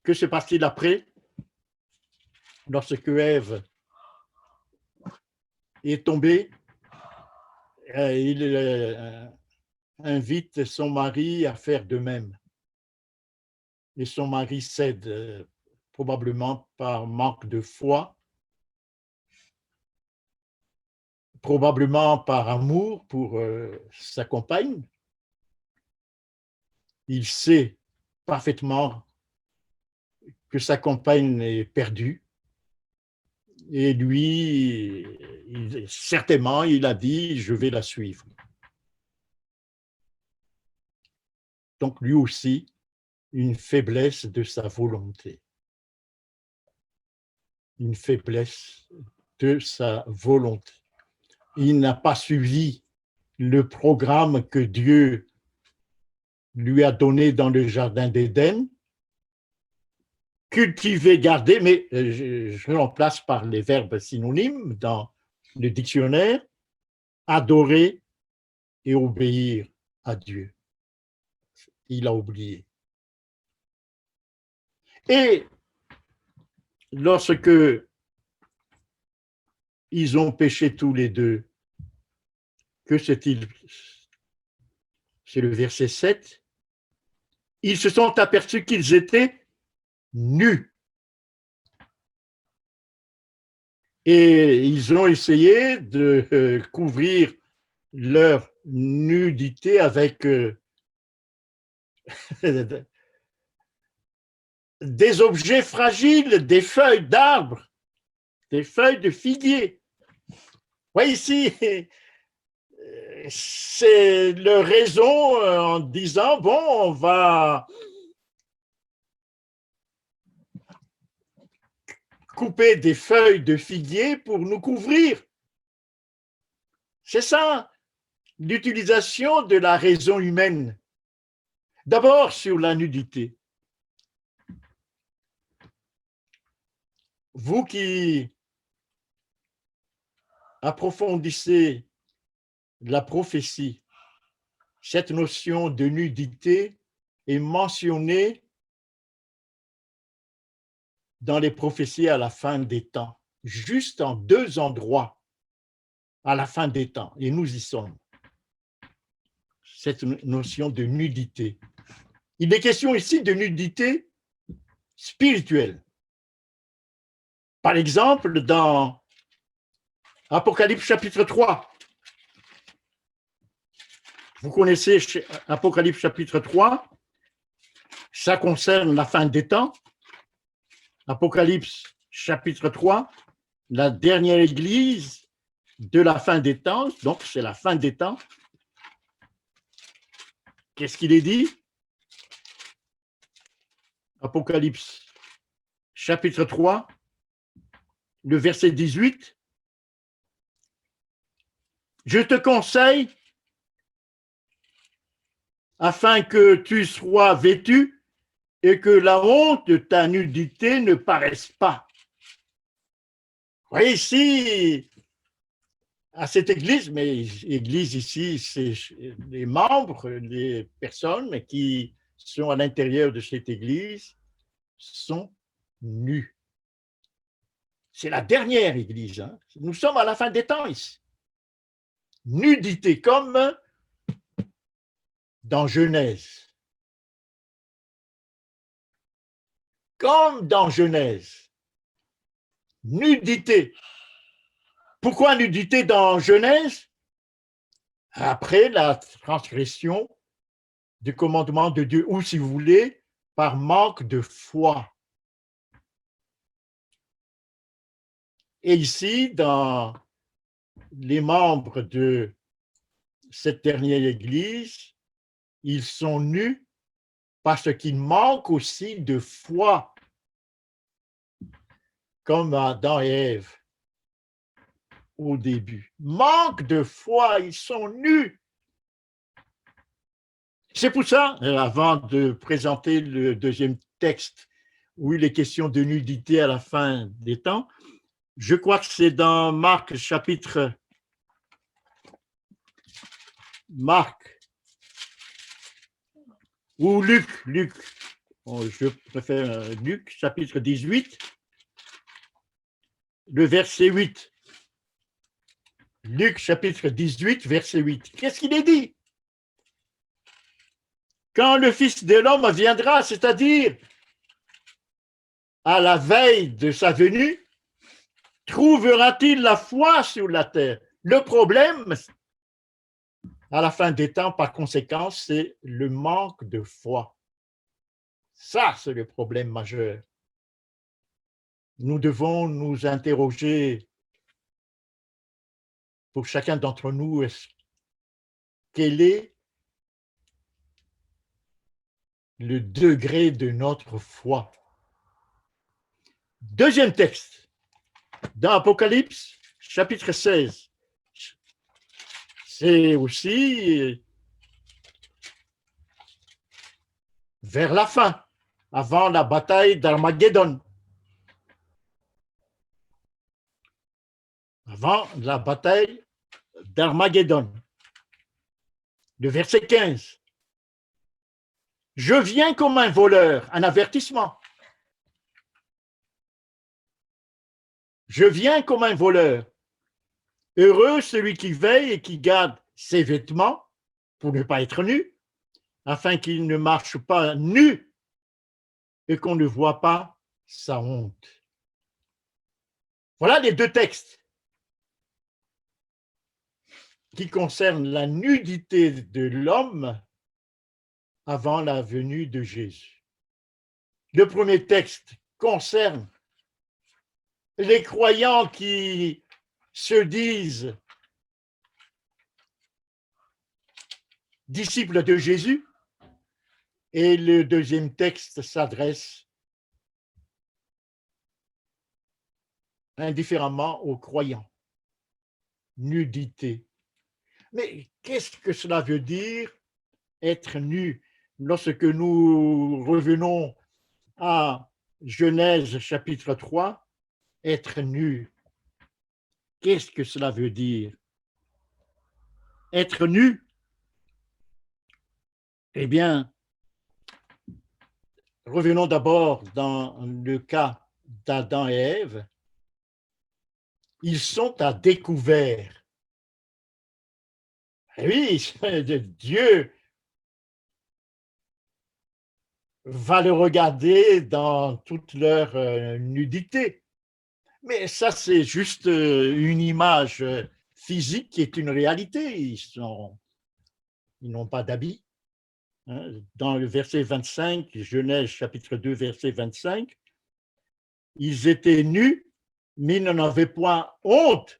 que se passe-t-il après? Lorsque Ève est tombée, il invite son mari à faire de même. Et son mari cède, probablement par manque de foi, probablement par amour pour sa compagne. Il sait parfaitement que sa compagne est perdue. Et lui, certainement, il a dit, je vais la suivre. Donc lui aussi, une faiblesse de sa volonté. Une faiblesse de sa volonté. Il n'a pas suivi le programme que Dieu lui a donné dans le jardin d'Éden. Cultiver, garder, mais je remplace par les verbes synonymes dans le dictionnaire, adorer et obéir à Dieu. Il a oublié. Et lorsque ils ont péché tous les deux, que c'est-il? C'est le verset 7. Ils se sont aperçus qu'ils étaient nus. Et ils ont essayé de couvrir leur nudité avec des objets fragiles, des feuilles d'arbres, des feuilles de figuier. Voyez ici, c'est leur raison en disant, bon, on va couper des feuilles de figuier pour nous couvrir. C'est ça, l'utilisation de la raison humaine. D'abord sur la nudité. Vous qui approfondissez la prophétie, cette notion de nudité est mentionnée dans les prophéties à la fin des temps, juste en 2 endroits à la fin des temps, et nous y sommes. Cette notion de nudité. Il est question ici de nudité spirituelle. Par exemple, dans Apocalypse chapitre 3, vous connaissez Apocalypse chapitre 3, ça concerne la fin des temps. Apocalypse chapitre 3, la dernière église de la fin des temps, donc c'est la fin des temps. Qu'est-ce qu'il est dit? Apocalypse chapitre 3, le verset 18. Je te conseille, afin que tu sois vêtu et que la honte de ta nudité ne paraisse pas. Vous voyez ici, à cette église, mais église ici, c'est les membres, les personnes qui sont à l'intérieur de cette église sont nus. C'est la dernière église. Hein. Nous sommes à la fin des temps ici. Nudité, comme dans Genèse. Comme dans Genèse. Nudité. Pourquoi nudité dans Genèse? Après la transgression du commandement de Dieu, ou si vous voulez, par manque de foi. Et ici, dans les membres de cette dernière église, ils sont nus parce qu'ils manquent aussi de foi, comme Adam et Ève au début. Manque de foi, ils sont nus. C'est pour ça, avant de présenter le deuxième texte, où il est question de nudité à la fin des temps, je crois que c'est dans Marc chapitre... Marc ou Luc, je préfère Luc, chapitre 18, le verset 8. Luc, chapitre 18, verset 8. Qu'est-ce qu'il est dit? Quand le Fils de l'homme viendra, c'est-à-dire à la veille de sa venue, trouvera-t-il la foi sur la terre? Le problème, à la fin des temps, par conséquent, c'est le manque de foi. Ça, c'est le problème majeur. Nous devons nous interroger pour chacun d'entre nous, quel est le degré de notre foi? Deuxième texte, dans Apocalypse, chapitre 16. C'est aussi vers la fin, avant la bataille d'Armageddon. Avant la bataille d'Armageddon. Le verset 15. Je viens comme un voleur, un avertissement. Je viens comme un voleur. Heureux celui qui veille et qui garde ses vêtements pour ne pas être nu, afin qu'il ne marche pas nu et qu'on ne voit pas sa honte. Voilà les deux textes qui concernent la nudité de l'homme avant la venue de Jésus. Le premier texte concerne les croyants qui se disent disciples de Jésus. Et le deuxième texte s'adresse indifféremment aux croyants. Nudité. Mais qu'est-ce que cela veut dire, être nu? Lorsque nous revenons à Genèse chapitre 3, être nu, qu'est-ce que cela veut dire? Être nu, eh bien, revenons d'abord dans le cas d'Adam et Ève. Ils sont à découvert. Oui, Dieu va le regarder dans toute leur nudité. Mais ça, c'est juste une image physique qui est une réalité. Ils n'ont pas d'habits. Dans le verset 25, Genèse chapitre 2, verset 25, ils étaient nus, mais ils n'en avaient point honte,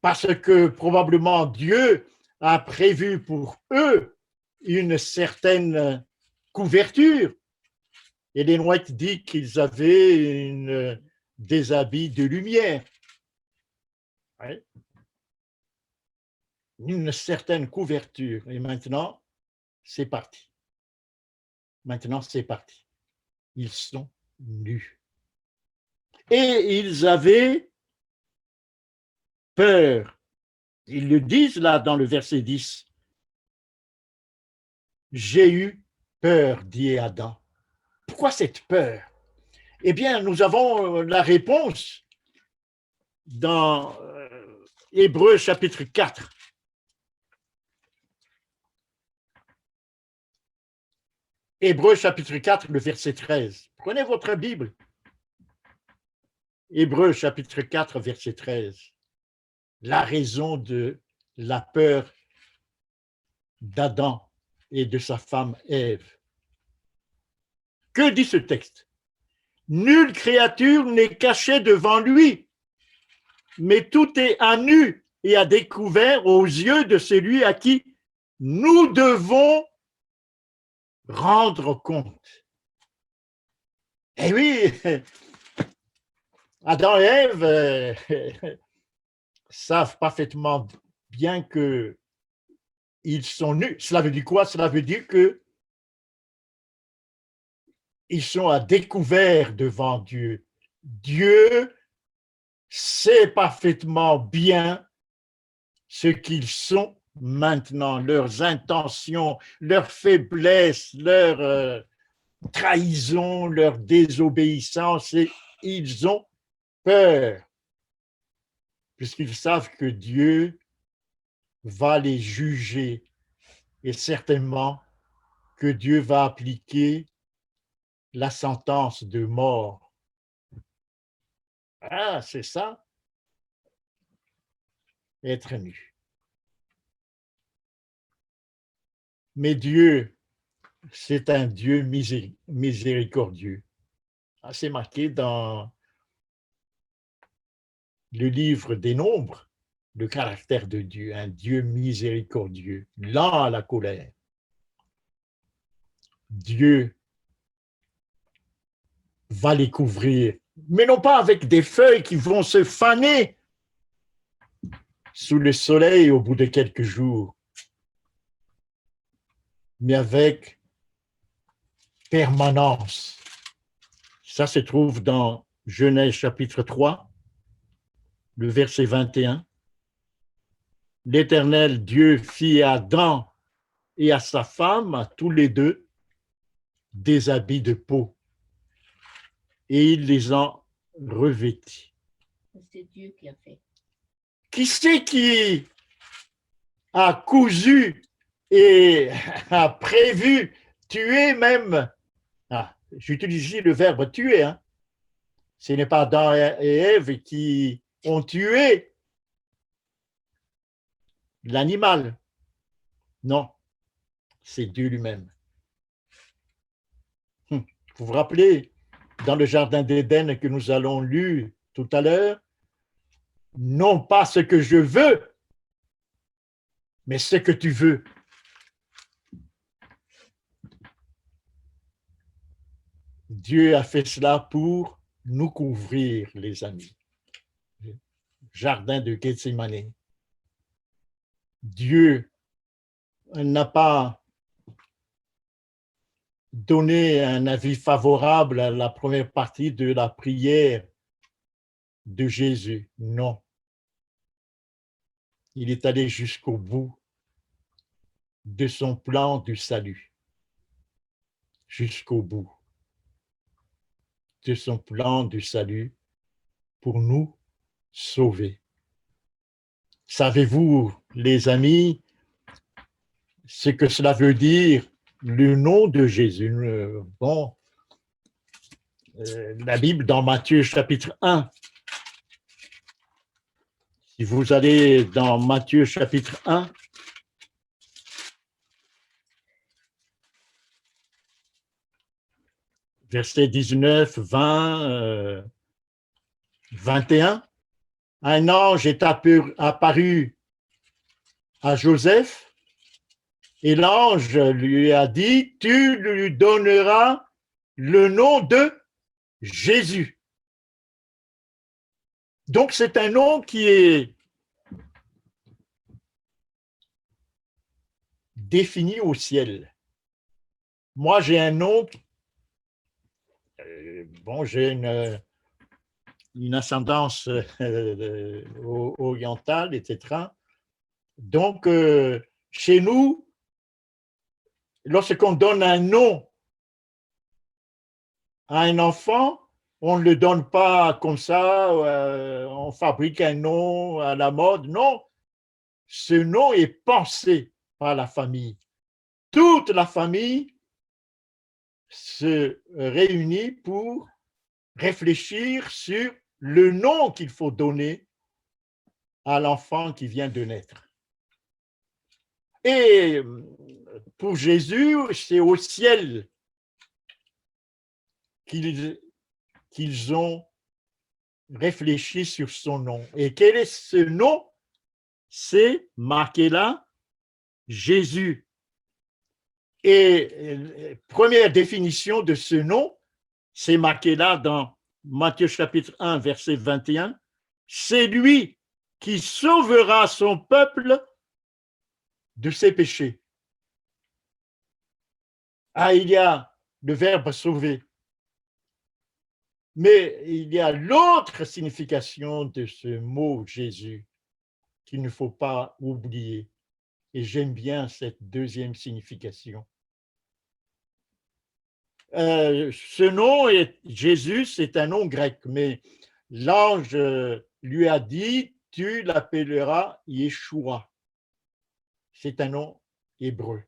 parce que probablement Dieu a prévu pour eux une certaine couverture. Et les White dit qu'ils avaient des habits de lumière. Ouais. Une certaine couverture. Et maintenant, c'est parti. Maintenant, c'est parti. Ils sont nus. Et ils avaient peur. Ils le disent là dans le verset 10. J'ai eu peur, dit Adam. Pourquoi cette peur? Eh bien, nous avons la réponse dans Hébreux chapitre 4. Hébreux chapitre 4, le verset 13. Prenez votre Bible. Hébreux chapitre 4, verset 13. La raison de la peur d'Adam et de sa femme Ève. Que dit ce texte? Nulle créature n'est cachée devant lui, mais tout est à nu et à découvert aux yeux de celui à qui nous devons rendre compte. Eh oui, Adam et Ève savent parfaitement bien que ils sont nus. Cela veut dire quoi? Cela veut dire que ils sont à découvert devant Dieu. Dieu sait parfaitement bien ce qu'ils sont maintenant, leurs intentions, leurs faiblesses, leurs trahison, leur désobéissance, et ils ont peur, puisqu'ils savent que Dieu va les juger, et certainement que Dieu va appliquer la sentence de mort. Ah, c'est ça, être nu. Mais Dieu, c'est un Dieu miséricordieux. C'est marqué dans le livre des Nombres, le caractère de Dieu, un Dieu miséricordieux, lent à la colère. Dieu va les couvrir, mais non pas avec des feuilles qui vont se faner sous le soleil au bout de quelques jours, mais avec permanence. Ça se trouve dans Genèse chapitre 3, le verset 21. L'Éternel Dieu fit à Adam et à sa femme, à tous les deux, des habits de peau, et il les en revêtit. C'est Dieu qui a fait. Qui c'est qui a cousu et a prévu, tuer même? J'utilise ici le verbe tuer. Ce n'est pas Adam et Ève qui ont tué l'animal. Non, c'est Dieu lui-même. Vous vous rappelez, dans le jardin d'Éden que nous allons lire tout à l'heure, non pas ce que je veux, mais ce que tu veux. Dieu a fait cela pour nous couvrir, les amis. Jardin de Gethsémane. Dieu n'a pas donné un avis favorable à la première partie de la prière de Jésus. Non. Il est allé jusqu'au bout de son plan du salut. Jusqu'au bout de son plan du salut pour nous sauver. Savez-vous, les amis, ce que cela veut dire, le nom de Jésus? Bon, la Bible dans Matthieu chapitre 1. Si vous allez dans Matthieu chapitre 1, versets 19, 20, 21, un ange est apparu à Joseph et l'ange lui a dit, tu lui donneras le nom de Jésus. Donc c'est un nom qui est défini au ciel. Moi j'ai un nom, bon j'ai une ascendance orientale, etc. Donc, chez nous, lorsqu'on donne un nom à un enfant, on ne le donne pas comme ça, on fabrique un nom à la mode. Non, ce nom est pensé par la famille. Toute la famille se réunit pour réfléchir sur le nom qu'il faut donner à l'enfant qui vient de naître. Et pour Jésus, c'est au ciel qu'ils ont réfléchi sur son nom. Et quel est ce nom? C'est marqué là, Jésus. Et première définition de ce nom, c'est marqué là dans Matthieu chapitre 1, verset 21, c'est lui qui sauvera son peuple de ses péchés. Ah, il y a le verbe sauver. Mais il y a l'autre signification de ce mot Jésus qu'il ne faut pas oublier. Et j'aime bien cette deuxième signification. Ce nom, Jésus, c'est un nom grec, mais l'ange lui a dit, tu l'appelleras Yeshua. C'est un nom hébreu.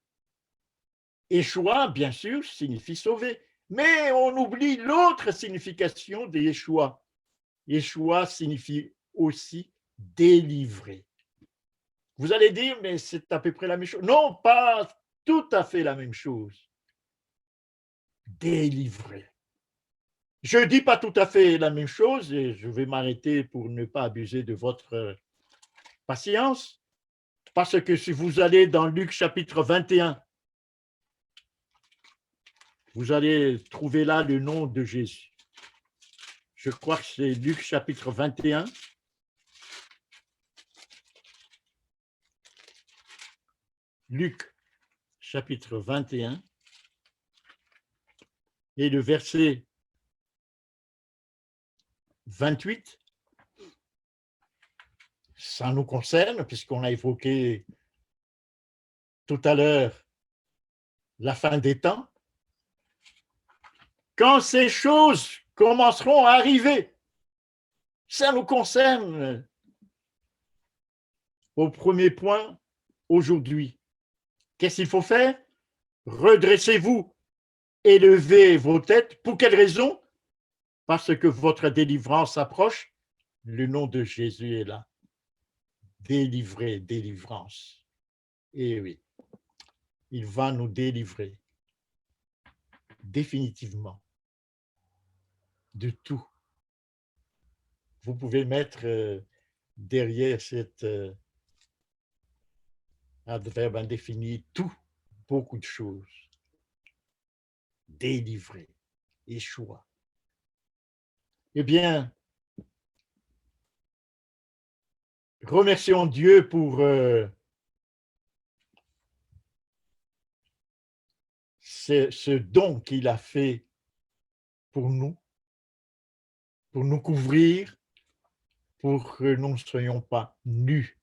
Yeshua, bien sûr, signifie sauver, mais on oublie l'autre signification de Yeshua. Yeshua signifie aussi délivrer. Vous allez dire, mais c'est à peu près la même chose. Non, pas tout à fait la même chose. Délivrer. Je ne dis pas tout à fait la même chose et je vais m'arrêter pour ne pas abuser de votre patience, parce que si vous allez dans Luc chapitre 21, vous allez trouver là le nom de Jésus. Je crois que c'est Luc chapitre 21. Luc chapitre 21 et le verset 28. Ça nous concerne puisqu'on a évoqué tout à l'heure la fin des temps. Quand ces choses commenceront à arriver, ça nous concerne au premier point aujourd'hui. Qu'est-ce qu'il faut faire? Redressez-vous, élevez vos têtes. Pour quelle raison? Parce que votre délivrance approche. Le nom de Jésus est là. Délivrer, délivrance. Et oui, il va nous délivrer définitivement de tout. Vous pouvez mettre derrière cet adverbe indéfini tout, beaucoup de choses. Délivrer. Yeshua. Eh bien, remercions Dieu pour ce don qu'il a fait pour nous couvrir, pour que nous ne soyons pas nus.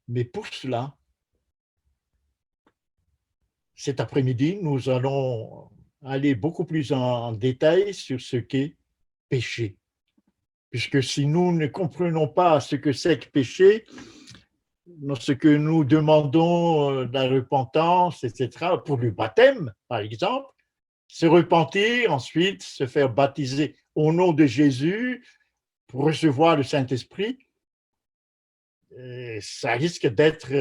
Mais pour cela, cet après-midi, nous allons aller beaucoup plus en détail sur ce qu'est péché. Puisque si nous ne comprenons pas ce que c'est que péché, ce que nous demandons la repentance, etc., pour le baptême, par exemple, se repentir, ensuite se faire baptiser au nom de Jésus pour recevoir le Saint-Esprit, ça risque d'être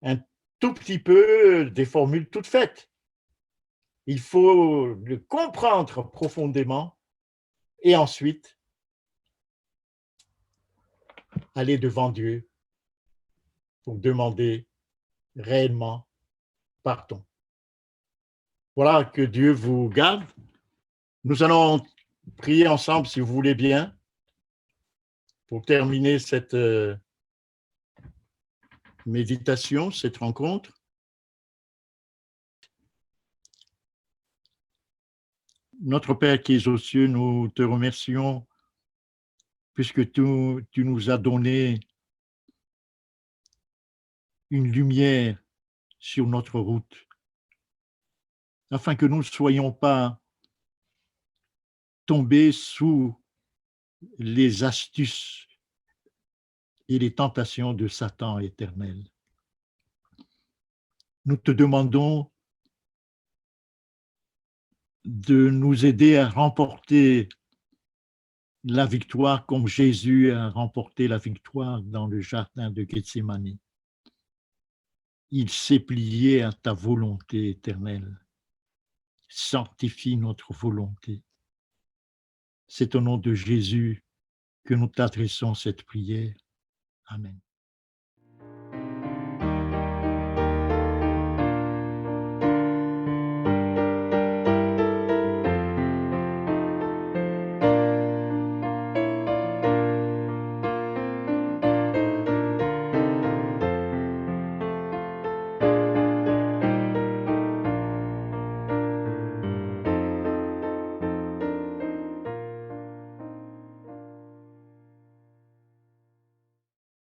un tout petit peu des formules toutes faites. Il faut le comprendre profondément et ensuite aller devant Dieu pour demander réellement pardon. Voilà, que Dieu vous garde. Nous allons prier ensemble, si vous voulez bien, pour terminer cette méditation, cette rencontre. Notre Père qui es aux cieux, nous te remercions puisque tu nous as donné une lumière sur notre route, afin que nous ne soyons pas tombés sous les astuces et les tentations de Satan éternel. Nous te demandons de nous aider à remporter la victoire comme Jésus a remporté la victoire dans le jardin de Gethsémani. Il s'est plié à ta volonté éternelle. Sanctifie notre volonté. C'est au nom de Jésus que nous t'adressons cette prière. Amen.